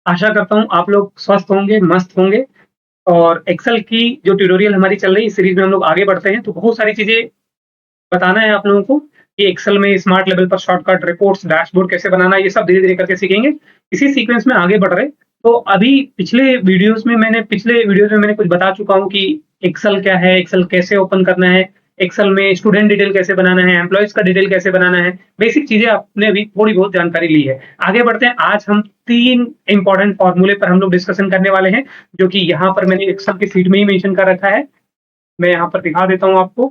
आशा करता हूँ आप लोग स्वस्थ होंगे, मस्त होंगे और एक्सेल की जो ट्यूटोरियल हमारी चल रही है, इस सीरीज़ में हम लोग आगे बढ़ते हैं, तो बहुत सारी चीज़ें बताना है आप लोगों को कि एक्सेल में स्मार्ट लेवल पर शॉर्टकट, रिपोर्ट्स, डैशबोर्ड कैसे बनाना है, ये सब धीरे-धीरे करके सीखेंगे। इसी सीक्वेंस में आगे बढ़ रहे हैं। तो अभी पिछले वीडियोज़ में मैंने कुछ बता चुका हूँ कि एक्सेल क्या है, एक्सेल कैसे ओपन करना है, एक्सेल में स्टूडेंट डिटेल कैसे बनाना है, एम्प्लॉइज़ का डिटेल कैसे बनाना है, बेसिक चीज़ें आपने अभी थोड़ी बहुत जानकारी ली है। आगे बढ़ते हैं, आज हम 3 इम्पोर्टेंट फ़ॉर्मूले पर हम लोग डिस्कशन करने वाले हैं, जो कि यहाँ पर मैंने एक्सेल की शीट में ही मेंशन कर रखा है। मैं यहाँ पर दिखा देता हूँ आपको।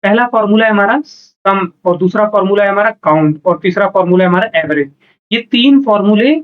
पहला फ़ॉर्मूला है हमारा सम और दूसरा फ़ॉर्मूला है हमारा काउंट और तीसरा फ़ॉर्मूला है हमारा एवरेज। ये 3 फ़ॉर्मूले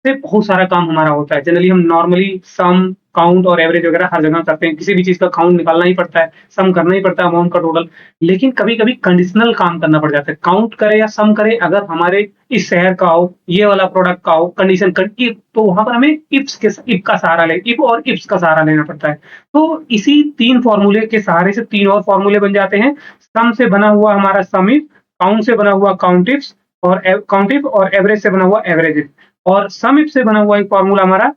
से बहुत सारा काम हमारा होता है। जनरली हम नॉर्मली सम, काउंट और एवरेज वगैरह हर जगह करते हैं। किसी भी चीज़ का काउंट निकालना ही पड़ता है, सम करना ही पड़ता है अमाउंट का टोटल। लेकिन कभी-कभी कंडीशनल काम करना पड़ जाता है। काउंट करे या सम करे अगर हमारे इस शहर का हो, ये वाला प्रोडक्ट का हो, कंडीशन इफ तो वहाँ पर हमें इफ का सहारा ले इफ और इफ्स का सहारा लेना पड़ता है। तो इसी 3 फ़ॉर्मूले के सहारे से 3 और फ़ॉर्मूले बन जाते हैं। सम से बना हुआ हमारा सम इफ, काउंट से बना हुआ काउंट इफ और एवरेज से बना हुआ एवरेज इफ। और सम इफ से बना हुआ एक फॉर्मूला हमारा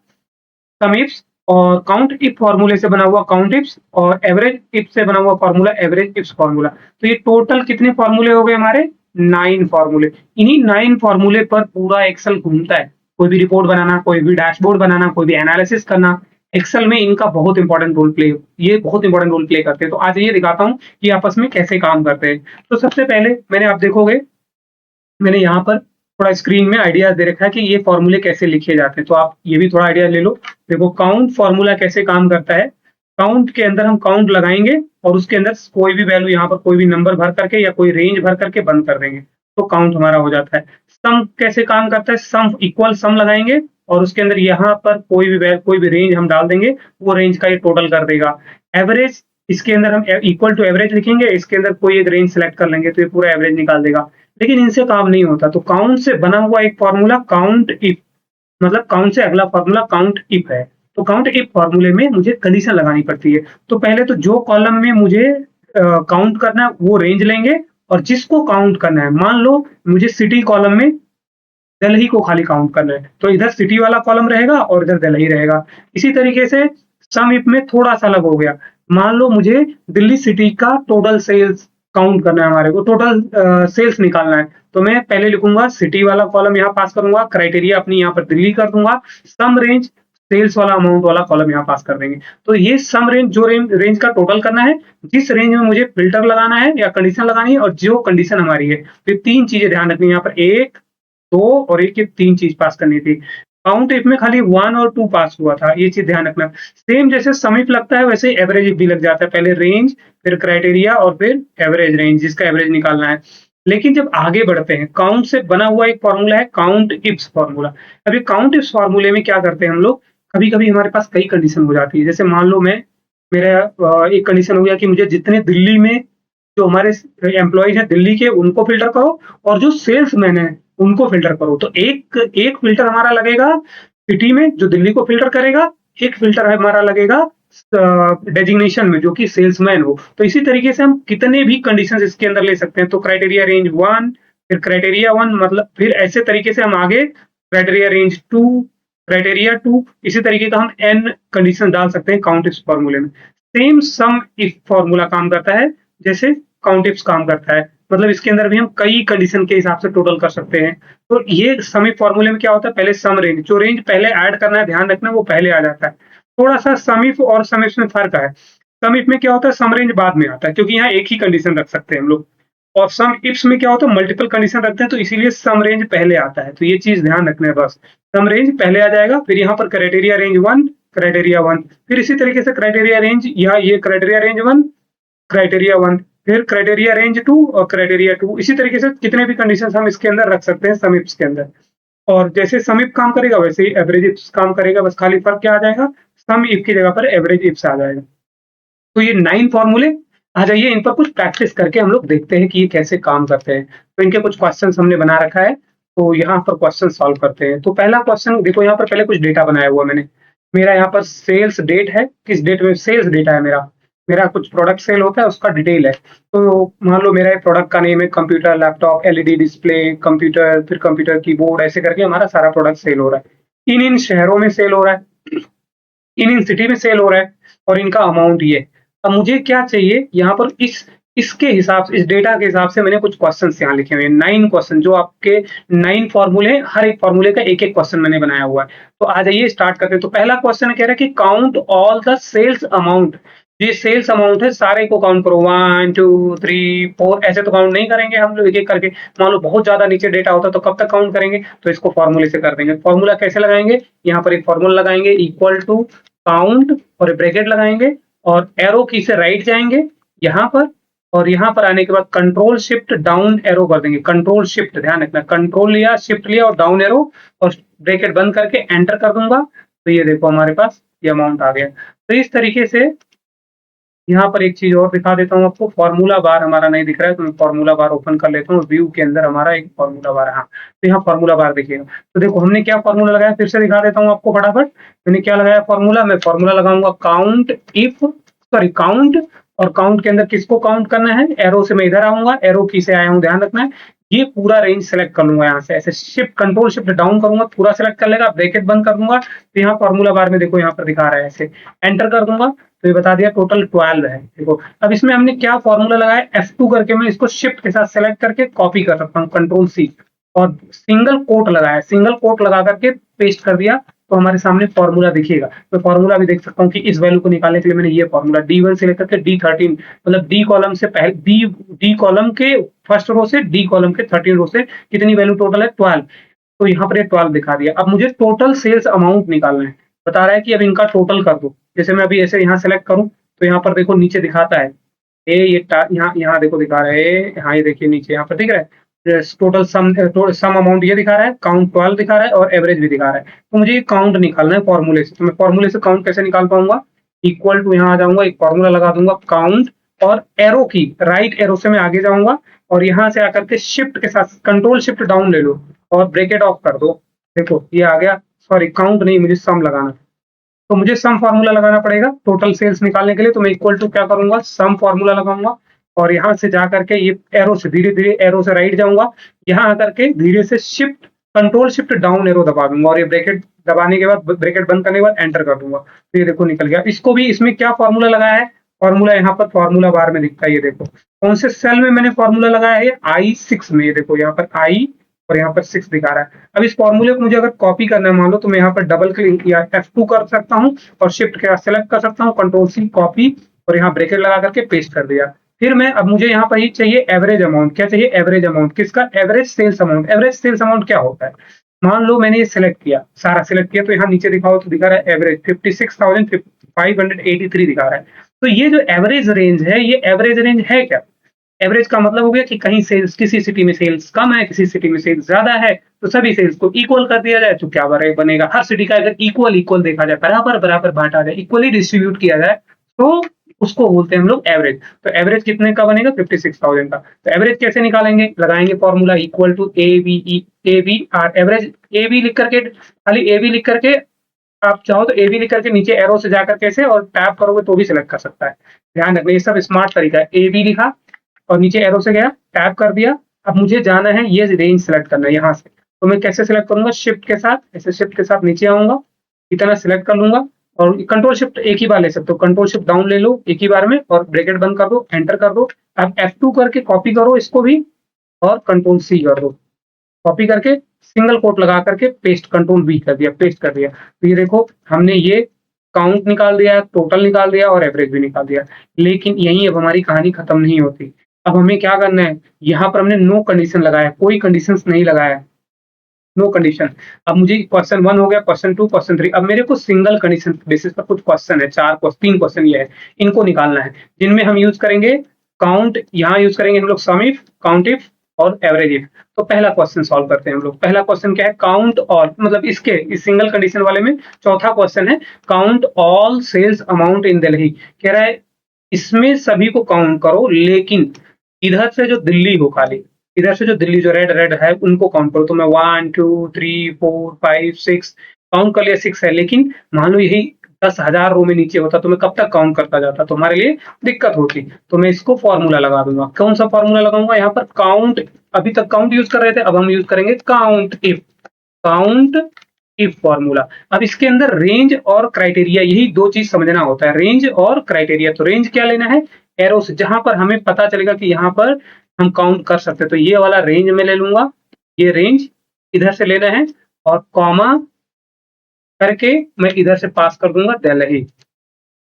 सम इफ्स और काउंट इफ फॉर्मूले से बना हुआ काउंट इफ्स और एवरेज इफ से बना हुआ फॉर्मूला एवरेज इफ्स फॉर्मूला। तो ये टोटल कितने फॉर्मूले हो गए हमारे? 9 फॉर्मूले। इन्हीं 9 फॉर्मूले पर पूरा एक्सेल घूमता है। कोई भी रिपोर्ट बनाना, कोई भी डैशबोर्ड बनाना, कोई भी एनालिसिस करना, एक्सेल में इनका बहुत इंपॉर्टेंट रोल प्ले करते हैं। तो आज ये दिखाता हूँ कि आपस में कैसे काम करते हैं। तो सबसे पहले आप देखोगे मैंने यहाँ पर थोड़ा स्क्रीन में आइडियाज़ दे रखा है कि ये फ़ॉर्मूले कैसे लिखे जाते हैं, तो आप ये भी थोड़ा आइडिया ले लो। देखो काउंट फ़ॉर्मूला कैसे काम करता है, काउंट के अंदर हम काउंट लगाएँगे और उसके अंदर कोई भी वैल्यू यहाँ पर कोई भी नंबर भर करके या कोई रेंज भर करके बंद कर देंगे, तो काउंट हमारा हो जाता है। सम कैसे काम करता है, सम इक्वल सम लगाएँगे और उसके अंदर यहाँ पर कोई भी रेंज हम डाल देंगे, वो रेंज का ये टोटल कर देगा। एवरेज इसके अंदर हम इक्वल टू एवरेज लिखेंगे, इसके अंदर कोई एक रेंज सेलेक्ट कर लेंगे, तो ये पूरा एवरेज निकाल देगा। लेकिन इनसे काम नहीं होता, तो काउंट से बना हुआ एक फॉर्मूला काउंट इफ, मतलब काउंट से अगला फॉर्मूला काउंट इफ है। तो काउंट इफ फॉर्मूले में मुझे कंडीशन लगानी पड़ती है। तो पहले तो जो कॉलम में मुझे काउंट करना है वो रेंज लेंगे और जिसको काउंट करना है, मान लो मुझे सिटी कॉलम में दिल्ली को खाली काउंट करना है, तो इधर सिटी वाला कॉलम रहेगा और इधर दिल्ली रहेगा। इसी तरीके से सम इफ में थोड़ा-सा अलग हो गया। मान लो मुझे दिल्ली सिटी का टोटल सेल्स काउंट करना है, हमारे को टोटल सेल्स निकालना है, तो मैं पहले लिखूँगा सिटी वाला कॉलम यहाँ पास करूँगा, क्राइटेरिया अपनी यहाँ पर दिल्ली कर दूँगा, सम रेंज सेल्स वाला अमाउंट वाला कॉलम यहाँ पास कर देंगे। तो ये सम रेंज जो रेंज का टोटल करना है, जिस रेंज में मुझे फ़िल्टर लगाना है या कंडीशन लगानी है और जो कंडीशन हमारी है। तो ये 3 चीज़ें ध्यान रखनी है यहाँ पर 1, 2 और 1 ये 3 चीज़ पास करनी थी। काउंट इफ में खाली 1 और 2 पास हुआ था, ये चीज़ ध्यान रखना। सेम जैसे सम इफ लगता है वैसे एवरेज इफ भी लग जाता है। पहले रेंज, फिर क्राइटेरिया और फिर एवरेज रेंज जिसका एवरेज निकालना है। लेकिन जब आगे बढ़ते हैं, काउंट से बना हुआ एक फ़ॉर्मूला है काउंट इफ्स फ़ॉर्मूला। अब ये काउंट इफ्स फ़ॉर्मूले में क्या करते हैं हम लोग, कभी-कभी हमारे पास कई कंडीशन हो जाती है। जैसे मान लो मेरा एक कंडीशन हो गया कि मुझे जितने दिल्ली में जो हमारे एम्प्लॉइज़ हैं दिल्ली के उनको फ़िल्टर करो और जो सेल्समैन हैं उनको फ़िल्टर करो। तो एक एक फ़िल्टर हमारा लगेगा सिटी में जो दिल्ली को फ़िल्टर करेगा, एक फ़िल्टर हमारा लगेगा डेज़िग्नेशन में जो कि सेल्समैन हो। तो इसी तरीके से हम कितने भी कंडीशंस इसके अंदर ले सकते हैं। तो क्राइटेरिया रेंज 1 फिर क्राइटेरिया 1 मतलब फिर ऐसे तरीके से हम आगे क्राइटेरिया रेंज 2, क्राइटेरिया 2 इसी तरीके का हम n कंडीशन डाल सकते हैं काउंट इफ फ़ॉर्मूले में। सेम सम इफ फ़ॉर्मूला काम करता है जैसे काउंट इफ्स काम करता है। मतलब इसके अंदर भी हम कई कंडीशन के हिसाब से टोटल कर सकते हैं। तो ये सम इफ फ़ॉर्मूले में क्या होता है, पहले सम रेंज जो रेंज पहले ऐड करना है ध्यान रखना वो पहले आ जाता है। थोड़ा-सा सम इफ और सम इफ्स में फ़र्क है। सम इफ में क्या होता है सम रेंज बाद में आता है क्योंकि यहाँ एक ही कंडीशन रख सकते हैं हम लोग। और सम इफ्स में क्या होता है मल्टीपल कंडीशन रखते हैं तो इसीलिए सम रेंज पहले आता है। तो ये चीज़ ध्यान रखना है बस। सम रेंज पहले आ जाएगा, फिर यहाँ पर क्राइटेरिया रेंज 1, क्राइटेरिया 1 फिर इसी तरीके से क्राइटेरिया रेंज यहाँ ये क्राइटेरिया रेंज 1, क्राइटेरिया 1 फिर क्राइटेरिया रेंज 2 और क्राइटेरिया 2 इसी तरीके से कितने भी कंडीशंस हम इसके अंदर रख सकते हैं सम इफ्स के अंदर। और जैसे सम इफ काम करेगा वैसे ही एवरेज इफ्स काम करेगा, बस खाली फ़र्क क्या आ जाएगा, सम इफ की जगह पर एवरेज इफ्स आ जाएगा। तो ये 9 फ़ॉर्मूले आ जाइए इन पर कुछ प्रैक्टिस करके हम लोग देखते हैं कि ये कैसे काम करते हैं। तो इनके कुछ क्वेश्चंस हमने बना रखा है, तो यहाँ पर क्वेश्चन सॉल्व करते हैं। तो पहला क्वेश्चन देखो यहाँ पर पहले कुछ डेटा बनाया हुआ मैंने। मेरा यहाँ पर सेल्स डेट है, किस डेट में सेल्स डेटा है मेरा। मेरा कुछ प्रोडक्ट सेल होता है, उसका डिटेल है। तो मान लो मेरा एक प्रोडक्ट का नेम है computer, laptop, LED display, computer, फिर कंप्यूटर कीबोर्ड, ऐसे करके हमारा सारा प्रोडक्ट सेल हो रहा है। इन शहरों में सेल हो रहा है, इन सिटी में सेल हो रहा है, और इनका अमाउंट ये। अब मुझे क्या चाहिए यहाँ पर, इसके हिसाब से, इस डेटा के हिसाब से मैंने कुछ क्वेश्चंस यहाँ लिखे हुए हैं, 9 क्वेश्चन, जो आपके 9 फॉर्मूले, हर एक फॉर्मूले का एक एक क्वेश्चन मैंने बनाया हुआ है। तो आ जाइए स्टार्ट करते हैं। तो पहला क्वेश्चन कह रहा है कि count all the sales amount. ये सेल्स अमाउंट है, सारे को काउंट करो, 1 2 3 4, ऐसे तो काउंट नहीं करेंगे हम लोग एक एक करके। मान लो बहुत ज्यादा नीचे डेटा होता तो कब तक काउंट करेंगे, तो इसको फॉर्मूले से कर देंगे। फॉर्मूला कैसे लगाएंगे, यहाँ पर एक फॉर्मूला लगाएंगे, इक्वल टू काउंट और ब्रैकेट लगाएंगे, और एरो की से राइट जाएंगे यहाँ पर, और यहाँ पर आने के बाद कंट्रोल शिफ्ट डाउन एरो कर देंगे। कंट्रोल शिफ्ट, ध्यान रखना, कंट्रोल लिया, शिफ्ट लिया और डाउन एरो, और ब्रैकेट बंद करके एंटर कर दूंगा। तो ये देखो हमारे पास ये अमाउंट आ गया। तो इस तरीके से यहाँ पर एक चीज और दिखा देता हूँ आपको, फॉर्मूला बार हमारा नहीं दिख रहा है, तो मैं फॉर्मूला बार ओपन कर लेता हूँ। व्यू के अंदर हमारा एक फॉर्मूला बार है, हाँ, तो यहाँ फॉर्मूला बार देखिएगा। तो देखो हमने क्या फॉर्मूला लगाया, फिर से दिखा देता हूँ आपको फटाफट। मैंने क्या लगाया फॉर्मूला, मैं फॉर्मूला लगाऊंगा काउंट इफ, सॉरी काउंट, और काउंट के अंदर किसको काउंट करना है, एरो से मैं इधर आऊंगा, एरो की से आया हूँ, ध्यान रखना है। ये पूरा रेंज सेलेक्ट कर लूंगा यहाँ से, ऐसे शिफ्ट कंट्रोल शिफ्ट डाउन करूंगा, पूरा सेलेक्ट कर लेगा, ब्रैकेट बंद कर दूंगा। तो यहाँ फॉर्मूला बार में देखो यहाँ पर दिखा रहा है, ऐसे एंटर कर दूंगा, तो ये बता दिया टोटल 12 है। देखो अब इसमें हमने क्या फॉर्मूला लगाया, F2 करके, मैं इसको शिफ्ट के साथ सेलेक्ट करके कॉपी कर सकता हूँ, कंट्रोल सी, और सिंगल कोट लगाया, सिंगल कोट लगा करके पेस्ट कर दिया, तो हमारे सामने फॉर्मूला दिखेगा। तो फॉर्मूला भी देख सकता हूँ कि इस वैल्यू को निकालने के लिए मैंने ये फॉर्मूला D1 से लेकर के D13, मतलब डी कॉलम से पहले, डी कॉलम के फर्स्ट रो से डी कॉलम के 13 रो से कितनी वैल्यू टोटल है, 12। तो यहाँ पर ये 12 दिखा दिया। अब मुझे टोटल सेल्स अमाउंट निकालना है, बता रहा है कि अब इनका टोटल कर दो। जैसे मैं अभी ऐसे यहाँ सेलेक्ट करूँ, तो यहाँ पर देखो नीचे दिखाता है, ये यहाँ यहाँ देखो दिखा रहा है, हाँ ये देखिए नीचे यहाँ पर दिख रहा है टोटल सम अमाउंट, ये दिखा रहा है, काउंट 12 दिखा रहा है, और एवरेज भी दिखा रहा है। तो मुझे ये काउंट निकालना है फॉर्मूले से। तो मैं फॉर्मूले से काउंट कैसे निकाल पाऊंगा, इक्वल टू, यहाँ आ जाऊंगा, एक फॉर्मूला लगा दूंगा काउंट, और एरो की राइट एरो से मैं आगे जाऊंगा, और यहाँ से आकर के शिफ्ट के साथ कंट्रोल शिफ्ट डाउन ले लो, और ब्रैकेट ऑफ कर दो। देखो ये आ गया, सॉरी काउंट नहीं, मुझे सम लगाना। तो मुझे सम फार्मूला लगाना पड़ेगा टोटल सेल्स निकालने के लिए। तो मैं इक्वल टू क्या करूंगा, सम फार्मूला लगाऊंगा, और यहाँ से जा करके ये एरो से धीरे धीरे एरो से राइट जाऊंगा, यहाँ आकर के धीरे से shift control shift down arrow दबा दूंगा, और ये ब्रैकेट दबाने के बाद, ब्रैकेट बंद करने के बाद एंटर कर दूंगा। तो ये देखो निकल गया। इसको भी, इसमें क्या फॉर्मूला लगाया है, फॉर्मूला यहाँ पर फॉर्मूला बार में दिखता है, ये देखो कौन से सेल में मैंने फॉर्मूला लगाया है, I6 में। ये देखो यहाँ पर I और यहाँ पर 6 दिखा रहा है। अब इस फॉर्मूले को मुझे अगर कॉपी करना है मान लो, तो मैं यहाँ पर डबल क्लिक या F2 कर सकता हूँ, और शिफ्ट के साथ सेलेक्ट कर सकता हूँ, कंट्रोल सी कॉपी, और यहाँ ब्रैकेट लगा करके पेस्ट कर दिया। फिर मैं, अब मुझे यहाँ पर ही चाहिए एवरेज अमाउंट। क्या चाहिए, एवरेज अमाउंट, किसका, average sales amount. Average sales amount क्या होता है, मान लो मैंने ये सिलेक्ट किया, सारा सिलेक्ट किया, तो यहाँ नीचे दिखाओ तो दिखा रहा है एवरेज 56,583 दिखा रहा है। तो ये जो एवरेज रेंज है, ये एवरेज रेंज है क्या, एवरेज का मतलब हो गया कि कहीं सेल्स, किसी सिटी में सेल्स कम है, किसी सिटी में सेल्स ज्यादा है, तो सभी सेल्स को इक्वल कर दिया जाए, तो क्या बनेगा, हर सिटी का अगर इक्वल इक्वल देखा जाए, बराबर बराबर बांटा जाए, इक्वली डिस्ट्रीब्यूट किया जाए, तो उसको बोलते हैं हम लोग एवरेज। तो एवरेज कितने का बनेगा, 56,000 का। तो एवरेज कैसे निकालेंगे, लगाएंगे formula equal to ABR, average AB लिख करके, खाली AB लिख करके, आप चाहो तो AB लिख करके नीचे एरो से जाकर कैसे, और टैप करोगे तो भी सिलेक्ट कर सकता है। ध्यान रखना, ये सब स्मार्ट तरीका है। AB लिखा और नीचे एरो से गया, टैप कर दिया। अब मुझे जाना है, ये रेंज सेलेक्ट करना है यहाँ से। तो मैं कैसे सेलेक्ट करूंगा, शिफ्ट के साथ, ऐसे शिफ्ट के साथ नीचे आऊंगा, इतना सिलेक्ट कर लूंगा, और कंट्रोल शिफ्ट एक ही बार ले सकते हो, कंट्रोल शिफ्ट डाउन ले लो एक ही बार में, और ब्रैकेट बंद कर दो, एंटर कर दो। अब F2 करके कॉपी करो इसको भी, और कंट्रोल C कर दो, कॉपी करके सिंगल कोट लगा करके पेस्ट, कंट्रोल V कर दिया, पेस्ट कर दिया। तो ये देखो हमने ये काउंट निकाल दिया, टोटल निकाल दिया, और एवरेज भी निकाल दिया। लेकिन यही अब हमारी कहानी खत्म नहीं होती। अब हमें क्या करना है, यहाँ पर हमने नो कंडीशन लगाया, कोई कंडीशन नहीं लगाया, नो कंडीशन। अब मुझे क्वेश्चन 1 हो गया, क्वेश्चन 2, क्वेश्चन 3, अब मेरे को सिंगल कंडीशन बेसिस पर कुछ क्वेश्चन है, 3 क्वेश्चन ये है, इनको निकालना है, जिनमें हम यूज करेंगे काउंट, यहाँ यूज करेंगे हम लोग सम इफ, काउंट इफ, और एवरेज इफ। तो पहला क्वेश्चन सॉल्व करते हैं हम लोग। पहला क्वेश्चन क्या है, काउंट ऑल, मतलब इसके, इस सिंगल कंडीशन वाले में चौथा क्वेश्चन है, count all sales amount in Delhi. कह रहा है इसमें सभी को काउंट करो, लेकिन इधर से जो दिल्ली हो खाली, इधर से जो दिल्ली जो रेड रेड है उनको काउंट करो। तो मैं 1 2 3 4 5 6 काउंट कर लिया, 6 है, लेकिन मान लो यही 10,000 रो में नीचे होता तो मैं कब तक काउंट करता जाता, तो हमारे लिए दिक्कत होती। तो मैं इसको फॉर्मूला लगा दूंगा। कौन सा फॉर्मूला लगाऊंगा यहाँ पर? काउंट, अभी तक काउंट यूज कर रहे थे, अब हम यूज करेंगे count if. Count if formula. अब इसके अंदर रेंज और क्राइटेरिया, यही दो चीज समझना होता है, रेंज और क्राइटेरिया। तो रेंज क्या लेना है? एरो से, जहां पर हमें पता चलेगा कि यहाँ पर हम काउंट कर सकते हैं, तो ये वाला रेंज में ले लूंगा, ये रेंज इधर से लेना है, और कॉमा करके मैं इधर से पास कर दूंगा दिल्ली।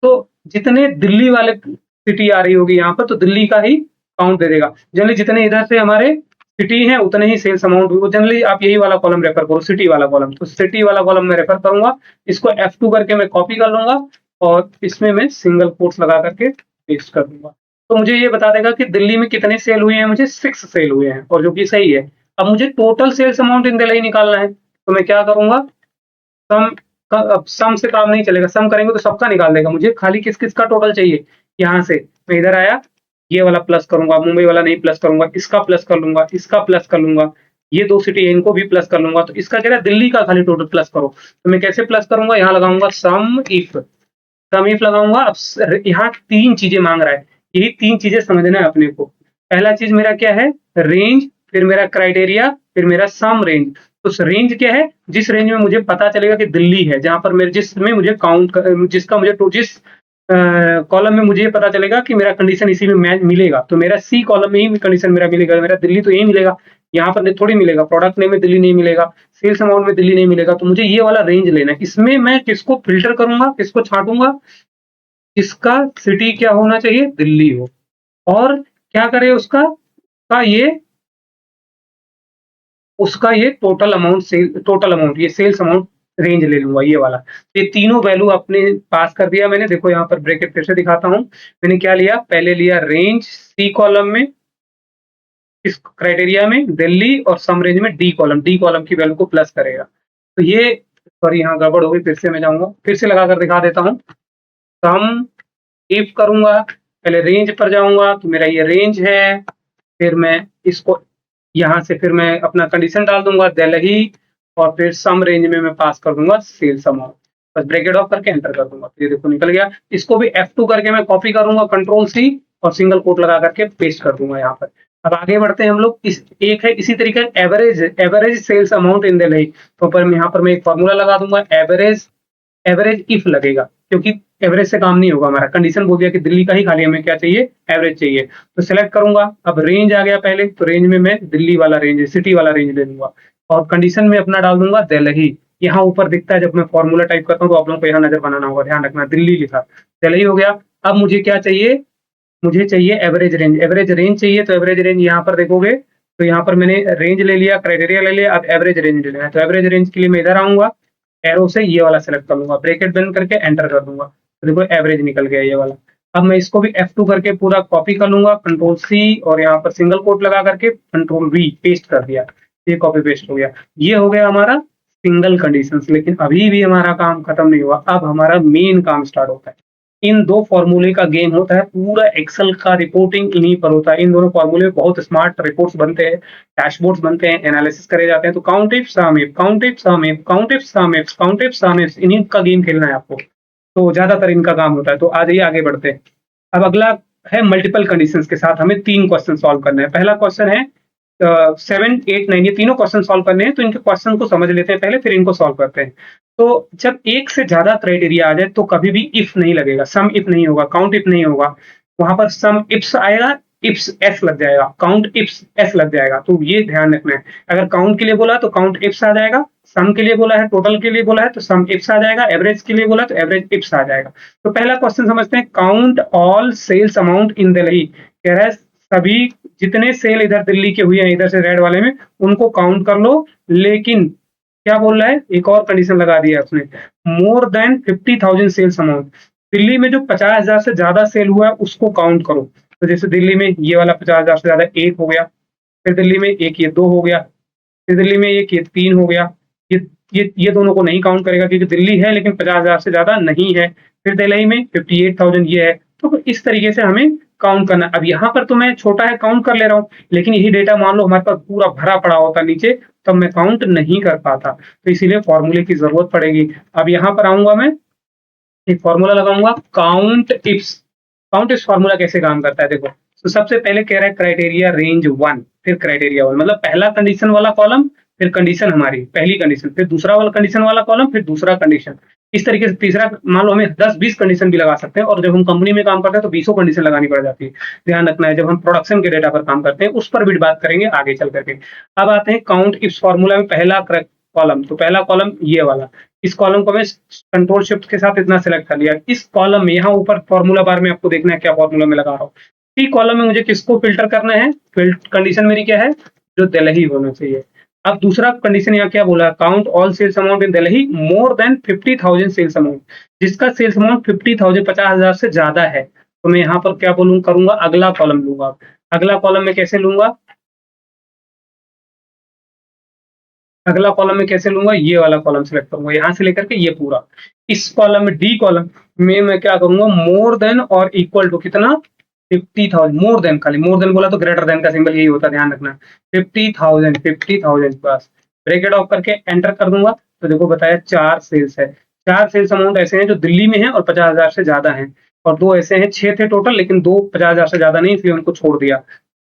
तो जितने दिल्ली वाले सिटी आ रही होगी यहाँ पर, तो दिल्ली का ही काउंट दे देगा। जनरली जितने इधर से हमारे सिटी है उतने ही सेल्स अमाउंट होगा। जनरली आप यही वाला कॉलम रेफर करो, सिटी वाला कॉलम। तो सिटी वाला कॉलम मैं रेफर करूंगा, इसको F2 करके मैं कॉपी कर लूंगा, और इसमें मैं सिंगल कोट्स लगा करके पेस्ट कर दूंगा। तो मुझे ये बता देगा कि दिल्ली में कितने सेल हुए हैं, मुझे 6 सेल हुए हैं, और जो कि सही है। अब मुझे total sales amount in Delhi निकालना है, तो मैं क्या करूंगा? सम अब सम से काम नहीं चलेगा, सम करेंगे तो सबका निकाल देगा। मुझे खाली किस किस का टोटल चाहिए, यहाँ से मैं इधर आया, ये वाला प्लस करूंगा, मुंबई वाला नहीं प्लस करूंगा, इसका प्लस कर लूंगा, इसका प्लस कर लूंगा, ये दो सिटी है इनको भी प्लस कर लूंगा। तो इसका कह रहा है दिल्ली का खाली टोटल प्लस करो, तो मैं कैसे प्लस करूंगा? यहाँ लगाऊंगा सम इफ। सम इफ लगाऊंगा। अब यहाँ 3 चीजें मांग रहा है, यही 3 चीजें समझना है अपने को। पहला चीज मेरा क्या है? रेंज, फिर मेरा क्राइटेरिया, फिर मेरा सम रेंज। तो रेंज क्या है? जिस रेंज में मुझे पता चलेगा कि दिल्ली है, जहां पर मेरे जिसमें मुझे काउंट, जिसका मुझे जिस कॉलम में मुझे पता चलेगा कि मेरा कंडीशन इसी में मैच मिलेगा, तो मेरा सी कॉलम में ही कंडीशन मेरा मिलेगा, मेरा दिल्ली तो यही मिलेगा, यहाँ पर थोड़ी मिलेगा। प्रोडक्ट नेम में दिल्ली नहीं मिलेगा, सेल्स अमाउंट में दिल्ली नहीं मिलेगा। तो मुझे ये वाला रेंज लेना है। इसमें मैं किसको फिल्टर करूंगा, किसको छांटूंगा? इसका सिटी क्या होना चाहिए? दिल्ली हो। और क्या करे उसका ये टोटल अमाउंट ये सेल्स अमाउंट रेंज ले लूंगा, ये वाला। ये तीनों वैल्यू अपने पास कर दिया मैंने। देखो यहाँ पर ब्रैकेट फिर से दिखाता हूँ। मैंने क्या लिया? पहले लिया रेंज सी कॉलम में, इस क्राइटेरिया में दिल्ली, और सम रेंज में डी कॉलम की वैल्यू को प्लस करेगा। तो ये, सॉरी यहाँ गड़बड़ हो गई, फिर से मैं जाऊंगा, फिर से लगा कर दिखा देता हूँ। सम इफ करूंगा, पहले रेंज पर जाऊंगा, तो मेरा ये रेंज है, फिर मैं इसको यहाँ से फिर मैं अपना कंडीशन डाल दूंगा दिल्ली, और फिर सम रेंज में मैं पास कर दूंगा सेल्स अमाउंट। बस ब्रैकेट ऑफ करके एंटर कर दूंगा, ये देखो निकल गया। इसको भी F2 करके मैं कॉपी करूंगा, कंट्रोल C, और सिंगल कोट लगा करके पेस्ट कर दूंगा यहाँ पर। अब आगे बढ़ते हैं हम लोग। एक है इसी तरीके average sales amount in Delhi. तो पर यहाँ पर मैं एक फॉर्मूला लगा दूंगा, एवरेज इफ लगेगा, क्योंकि एवरेज से काम नहीं होगा हमारा। कंडीशन बोल दिया कि दिल्ली का ही खाली हमें क्या चाहिए? एवरेज चाहिए। तो सिलेक्ट करूंगा। अब रेंज आ गया पहले, तो रेंज में मैं दिल्ली वाला रेंज, सिटी वाला रेंज ले लूंगा, और कंडीशन में अपना डाल दूंगा दिल्ली। यहाँ ऊपर दिखता है जब मैं फॉर्मूला टाइप करता हूँ, तो आप लोगों को यहाँ नजर बनाना होगा, ध्यान रखना, दिल्ली लिखा, दिल्ली हो गया। अब मुझे क्या चाहिए? मुझे चाहिए एवरेज रेंज चाहिए। तो एवरेज रेंज यहाँ पर देखोगे, तो यहाँ पर मैंने रेंज ले लिया, क्राइटेरिया ले लिया, अब एवरेज रेंज लेना है। तो एवरेज रेंज के लिए मैं इधर आऊंगा, एरो से ये वाला सेलेक्ट कर लूंगा, ब्रैकेट बंद करके एंटर कर दूंगा, तो देखो एवरेज निकल गया ये वाला। अब मैं इसको भी F2 करके पूरा कॉपी कर लूंगा, कंट्रोल C, और यहाँ पर सिंगल कोट लगा करके कंट्रोल V पेस्ट कर दिया, ये कॉपी पेस्ट हो गया। ये हो गया हमारा सिंगल कंडीशंस। लेकिन अभी भी हमारा काम खत्म नहीं हुआ, अब हमारा मेन काम स्टार्ट होता है। इन दो फॉर्मूले का गेम होता है, पूरा एक्सेल का रिपोर्टिंग इन्हीं पर होता है। इन दोनों फॉर्मूले में बहुत स्मार्ट रिपोर्ट्स बनते हैं, डैशबोर्ड्स बनते हैं, एनालिसिस करे जाते हैं। तो count if sum if, count if sum if, count if sum if, count if sum if, इन्हीं का गेम खेलना है आपको। तो ज्यादातर इनका काम होता है। तो आ जाइए आगे बढ़ते हैं। अब अगला है मल्टीपल कंडीशंस के साथ हमें 3 क्वेश्चन सॉल्व करना है। पहला क्वेश्चन है 7, 8, 9, ये तीनों क्वेश्चन सॉल्व करने हैं। तो इनके क्वेश्चन को समझ लेते हैं पहले, फिर इनको सॉल्व करते हैं। तो जब एक से ज्यादा क्राइटेरिया आ जाए तो कभी भी इफ नहीं लगेगा, सम इफ नहीं होगा, काउंट इफ नहीं होगा। वहां पर सम इफ्स आएगा, इफ्स एस लग जाएगा, काउंट इफ्स एस लग जाएगा। तो ये ध्यान रखना है। अगर काउंट के लिए बोला तो काउंट इफ्स आ जाएगा, सम के लिए बोला है, टोटल के लिए बोला है तो सम इफ्स आ जाएगा, एवरेज के लिए बोला है तो एवरेज इफ्स आ जाएगा। तो पहला क्वेश्चन समझते हैं, count all sales amount in Delhi. कह रहा है सभी जितने सेल इधर दिल्ली के हुए हैं, इधर से रेड वाले में, उनको काउंट कर लो। लेकिन क्या बोल रहा है? एक और कंडीशन लगा दिया उसने, more than 50,000 sales amount. Delhi में जो 50,000 से ज्यादा सेल हुआ है उसको काउंट करो। तो जैसे दिल्ली में ये वाला 50,000 से ज्यादा 1 हो गया, फिर दिल्ली में एक ये 2 हो गया, फिर दिल्ली में एक ये 3 हो गया। ये दोनों को नहीं काउंट करेगा क्योंकि दिल्ली है लेकिन 50,000 से ज्यादा नहीं है। फिर दिल्ली में 58,000 ये है। तो इस तरीके से हमें काउंट करना। अब यहाँ पर तो मैं छोटा है काउंट कर ले रहा हूँ, लेकिन यही डेटा मान लो हमारे पास पूरा भरा पड़ा होता नीचे, तब मैं काउंट नहीं कर पाता। तो इसीलिए फॉर्मूले की जरूरत पड़ेगी। अब यहाँ पर आऊंगा मैं, एक फॉर्मूला लगाऊंगा count ifs. Count ifs formula कैसे काम करता है देखो। तो सबसे पहले कह रहा है क्राइटेरिया रेंज 1, फिर क्राइटेरिया 1 मतलब पहला कंडीशन वाला कॉलम, फिर कंडीशन हमारी पहली कंडीशन, फिर दूसरा वाला कंडीशन वाला कॉलम, फिर दूसरा कंडीशन। इस तरीके से तीसरा मान लो हमें 10-20 कंडीशन भी लगा सकते हैं, और जब हम कंपनी में काम करते हैं तो 20 कंडीशन लगानी पड़ जाती है। ध्यान रखना है जब हम प्रोडक्शन के डेटा पर काम करते हैं उस पर भी बात करेंगे आगे चल करके। अब आते हैं काउंट इफ्स फॉर्मूला में पहला कॉलम, तो पहला कॉलम ये वाला, इस कॉलम को मैं कंट्रोल शिफ्ट के साथ इतना सेलेक्ट कर लिया। इस कॉलम में यहाँ ऊपर फॉर्मूला बार में आपको देखना है क्या फॉर्मूला में लगा रहा हूँ। सी कॉलम में मुझे किसको फिल्टर करना है, कंडीशन मेरी क्या है, जो दिल्ली होना चाहिए। अब दूसरा कंडीशन यहाँ क्या बोला, count all sales amount in Delhi more than 50,000 sales amount, जिसका सेल्स अमाउंट 50,000 50,000 से ज्यादा है, तो मैं यहाँ पर क्या बोलूँ करूंगा, अगला कॉलम लूंगा। अगला कॉलम में कैसे लूंगा, अगला कॉलम में कैसे लूंगा, ये वाला कॉलम सेलेक्ट करूंगा यहाँ से लेकर के ये पूरा। इस कॉलम में डी कॉलम में मैं क्या करूंगा, मोर देन और इक्वल टू कितना, 50,000। मोर देन, खाली मोर देन बोला तो ग्रेटर देन का सिंबल यही होता है, ध्यान रखना। 50,000 पास ब्रैकेट ऑफ करके एंटर कर दूंगा। तो देखो बताया 4 सेल्स है, 4 सेल्स अमाउंट ऐसे हैं जो दिल्ली में है और 50,000 से ज्यादा है, और 2 ऐसे हैं, 6 थे टोटल, लेकिन 2 50,000 से ज्यादा नहीं, इसलिए उनको छोड़ दिया।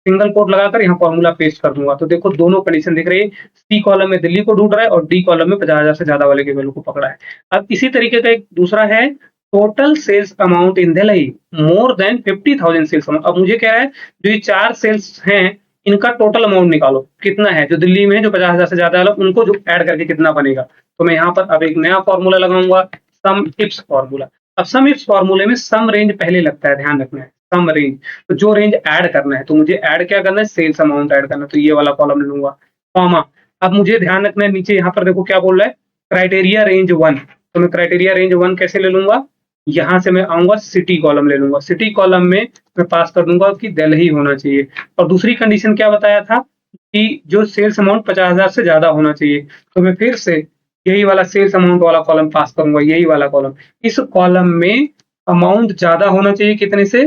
सिंगल कोट लगाकर यहाँ फॉर्मूला पेस्ट कर दूंगा। तो देखो दोनों कंडीशन दिख रही है, सी कॉलम में दिल्ली को ढूंढ रहा है और डी कॉलम में 50,000 से ज्यादा वाले के वैल्यू को पकड़ा है। अब इसी तरीके का एक दूसरा है, total sales amount in Delhi more than 50,000 sales amount. अब मुझे क्या है, जो ये 4 सेल्स हैं इनका टोटल अमाउंट निकालो कितना है, जो दिल्ली में है जो 50,000 से ज्यादा है उनको जो ऐड करके कितना बनेगा। तो मैं यहाँ पर अब एक नया फॉर्मूला लगाऊंगा, सम इफ्स फॉर्मूला। अब सम इफ्स फॉर्मूले में सम रेंज पहले लगता है, ध्यान रखना है, सम रेंज। तो जो रेंज ऐड करना है, तो मुझे ऐड क्या करना है, सेल्स अमाउंट ऐड करना है, तो ये वाला कॉलम लूंगा, कॉमा। अब मुझे ध्यान रखना है नीचे यहाँ पर देखो क्या बोल रहा है, क्राइटेरिया रेंज 1। तो मैं क्राइटेरिया रेंज 1 कैसे ले लूंगा, यहाँ से मैं आऊंगा सिटी कॉलम ले लूंगा। सिटी कॉलम में मैं पास कर दूंगा कि दिल्ली होना चाहिए। और दूसरी कंडीशन क्या बताया था कि जो सेल्स अमाउंट 50,000 से ज्यादा होना चाहिए, तो मैं फिर से यही वाला सेल्स अमाउंट वाला कॉलम पास करूंगा, यही वाला कॉलम। इस कॉलम में अमाउंट ज्यादा होना चाहिए कितने से,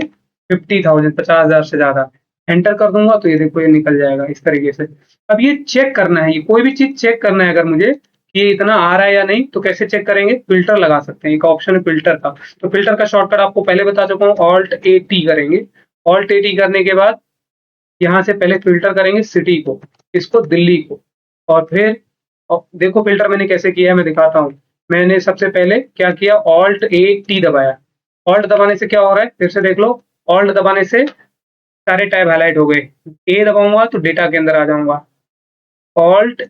50,000 50,000 से ज्यादा। एंटर कर दूंगा तो ये देखो ये निकल जाएगा इस तरीके से। अब ये चेक करना है, ये कोई भी चीज चेक करना है अगर मुझे कि ये इतना आ रहा है या नहीं, तो कैसे चेक करेंगे, फिल्टर लगा सकते हैं, एक ऑप्शन है फिल्टर का। तो फिल्टर का शॉर्टकट आपको पहले बता चुका हूँ, ऑल्ट ए टी करेंगे। ऑल्ट ए टी करने के बाद यहाँ से पहले फिल्टर करेंगे सिटी को, इसको दिल्ली को, और फिर देखो फिल्टर मैंने कैसे किया है मैं दिखाता हूँ। मैंने सबसे पहले क्या किया, ऑल्ट ए टी दबाया। ऑल्ट दबाने से क्या हो रहा है फिर से देख लो, ऑल्ट दबाने से सारे टैब हाईलाइट हो गए। ए दबाऊंगा तो डेटा के अंदर आ जाऊंगा। ऑल्ट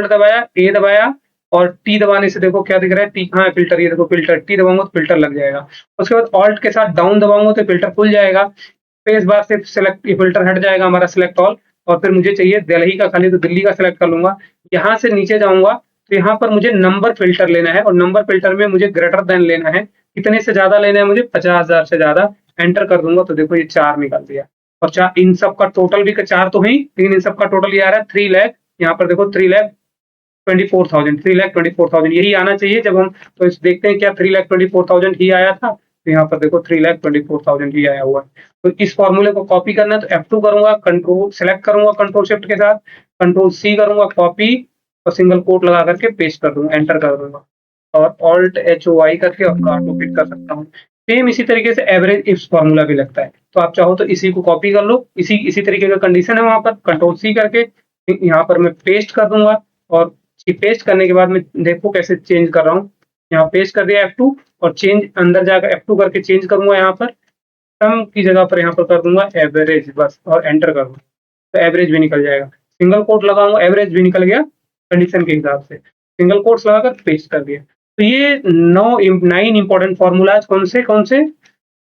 दबाया, ए दबाया, और टी दबाने से देखो क्या दिख रहा है, टी, हाँ फिल्टर, ये देखो फिल्टर, टी दबाऊंगा तो फिल्टर लग जाएगा। उसके बाद ऑल्ट के साथ डाउन दबाऊंगा तो फिल्टर खुल जाएगा। स्पेस बार से सिलेक्ट, ये फिल्टर हट जाएगा हमारा, सिलेक्ट ऑल। और फिर मुझे चाहिए दिल्ली का खाली, तो दिल्ली का सिलेक्ट कर लूंगा। यहाँ से नीचे जाऊंगा तो यहाँ पर मुझे नंबर फिल्टर लेना है, और नंबर फिल्टर में मुझे ग्रेटर देन लेना है, कितने से ज्यादा लेना है मुझे, 50,000 से ज्यादा। एंटर कर दूंगा तो देखो ये 4 निकल दिया। और 4 इन सब का टोटल भी 4 तो है ही, लेकिन इन सब का टोटल ये आ रहा है 3 लाख। यहाँ पर देखो 3,24,000, 3,24,000 यही आना चाहिए जब हम, तो इस देखते हैं क्या 3,24,000 ही आया था। तो यहाँ पर देखो 3,24,000 ही आया हुआ है। तो इस फॉर्मूले को कॉपी करना है तो F2 करूंगा, कंट्रोल सेलेक्ट करूंगा कंट्रोल शिफ्ट के साथ, कंट्रोल सी करूंगा कॉपी, और सिंगल कोट लगा करके पेस्ट कर दूंगा, एंटर कर दूंगा, और ऑल्ट एच ओ आई करके कॉपी कर सकता हूँ। सेम इसी तरीके से एवरेज इफ्स फॉर्मूला भी लगता है, तो आप चाहो तो इसी को कॉपी कर लो, इसी इसी तरीके का कंडीशन है वहां पर, कंट्रोल सी करके यहाँ पर मैं पेस्ट कर दूंगा। और पेस्ट करने के बाद मैं देखो कैसे चेंज कर रहा हूँ, यहाँ पेस्ट कर दिया F2, और चेंज अंदर जाकर F2 करके चेंज करूंगा, यहाँ पर सम की जगह पर यहाँ पर कर दूंगा एवरेज बस, और एंटर कर दूंगा तो एवरेज भी निकल जाएगा। सिंगल कोट लगाऊंगा, एवरेज भी निकल गया कंडीशन के हिसाब से, सिंगल कोट्स लगाकर पेस्ट कर दिया। तो ये 9 इंपॉर्टेंट फॉर्मूलाज कौन से,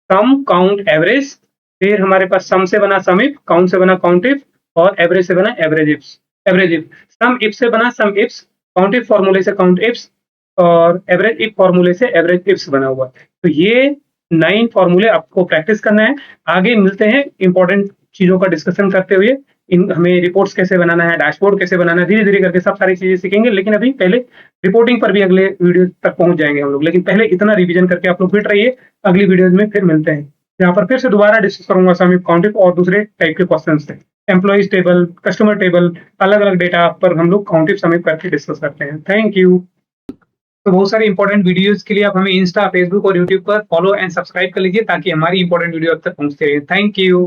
सम, काउंट, एवरेज। फिर हमारे पास सम से बना सम इफ, काउंट से बना काउंट इफ, और एवरेज से बना average ifs, average if. Sum if से बना सम इफ्स, काउंट इफ फॉर्मूले से काउंट इफ्स, और एवरेज इफ फॉर्मूले से एवरेज इफ्स बना हुआ है। तो ये 9 फॉर्मूले आपको प्रैक्टिस करना है। आगे मिलते हैं इंपॉर्टेंट चीजों का डिस्कशन करते हुए, इन हमें रिपोर्ट्स कैसे बनाना है, डैशबोर्ड कैसे बनाना है, धीरे धीरे करके सब सारी चीजें सीखेंगे। लेकिन अभी पहले रिपोर्टिंग पर भी अगले वीडियो तक पहुंच जाएंगे हम लोग, लेकिन पहले इतना रिवीजन करके आप लोग फिट रहिए। अगली वीडियोज में फिर मिलते हैं, यहाँ पर फिर से दोबारा डिस्कस करूंगा सम, काउंट और दूसरे टाइप के क्वेश्चन से, एम्प्लॉइज टेबल, कस्टमर टेबल, अलग अलग डेटा पर हम लोग काउंट सम करके डिस्कस करते हैं। Thank you. तो बहुत सारे इंपॉर्टेंट वीडियोस के लिए आप हमें इंस्टा, फेसबुक और यूट्यूब पर फॉलो एंड सब्सक्राइब कर लीजिए ताकि हमारी इंपॉर्टेंट वीडियो आप तक पहुंचते रहे। Thank you.